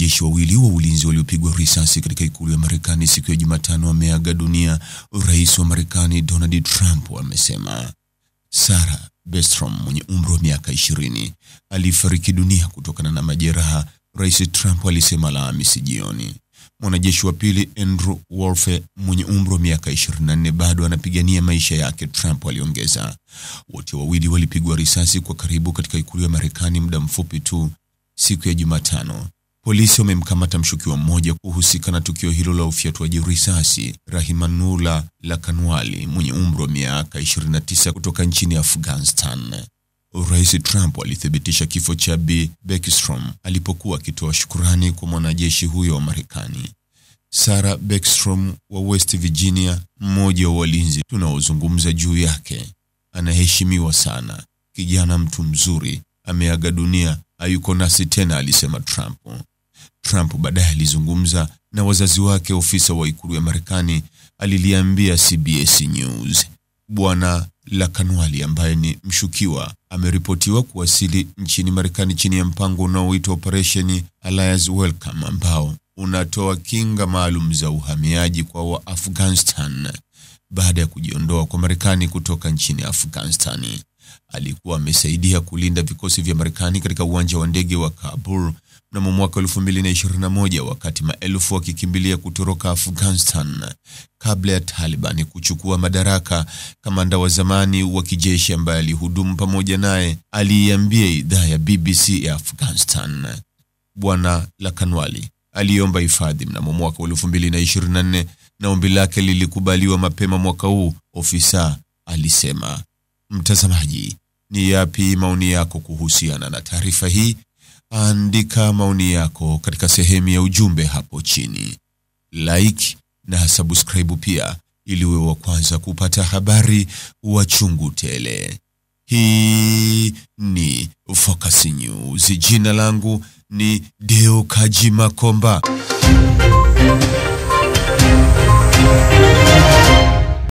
Wanajeshi wawili wa ulinzi waliopigwa risasi katika ikulu ya Marekani siku ya Jumatano wameaga dunia, Rais wa Marekani Donald Trump amesema. Sarah Beckstrom mwenye umri wa miaka 20 alifariki dunia kutokana na majeraha, Rais Trump alisema Alhamisi jioni. Mwanajeshi wa pili Andrew Wolfe mwenye umri wa miaka 24 bado anapigania maisha yake, Trump aliongeza. Wote wawili walipigwa risasi kwa karibu katika ikulu ya Marekani muda mfupi tu siku ya Jumatano. Polisi wamemkamata mshukiwa mmoja kuhusika na tukio hilo la ufyatuaji risasi, Rahimullah Lakanwali mwenye umri wa miaka 29 kutoka nchini Afghanistan. Rais Trump alithibitisha kifo cha Bi Beckstrom alipokuwa akitoa shukrani kwa mwanajeshi huyo wa Marekani. Sarah Beckstrom wa West Virginia, mmoja wa walinzi tunaozungumza juu yake, anaheshimiwa sana. Kijana mtu mzuri, ameaga dunia, hayuko nasi tena, alisema Trump. Trump baadaye alizungumza na wazazi wake. Ofisa wa ikulu ya Marekani aliliambia CBS News. Bwana Lakanwali ambaye ni mshukiwa ameripotiwa kuwasili nchini Marekani chini ya mpango unaoitwa Operation Alliance Welcome, ambao unatoa kinga maalum za uhamiaji kwa Waafghanistan baada ya kujiondoa kwa Marekani kutoka nchini Afghanistan. Alikuwa amesaidia kulinda vikosi vya Marekani katika uwanja wa ndege wa Kabul mnamo mwaka 2021 wakati maelfu wakikimbilia kutoroka Afghanistan kabla ya Taliban kuchukua madaraka. Kamanda wa zamani wa kijeshi ambaye alihudumu pamoja naye aliiambia idhaa ya BBC ya Afghanistan. Bwana Lakanwali aliomba hifadhi mnamo mwaka 2024 na ombi lake lilikubaliwa mapema mwaka huu, ofisa alisema. Mtazamaji, ni yapi maoni yako kuhusiana na taarifa hii? Andika maoni yako katika sehemu ya ujumbe hapo chini. Like na subscribe pia ili uwe wa kwanza kupata habari wa chungu tele. Hii ni Focus News. Jina langu ni Deo Kaji Makomba.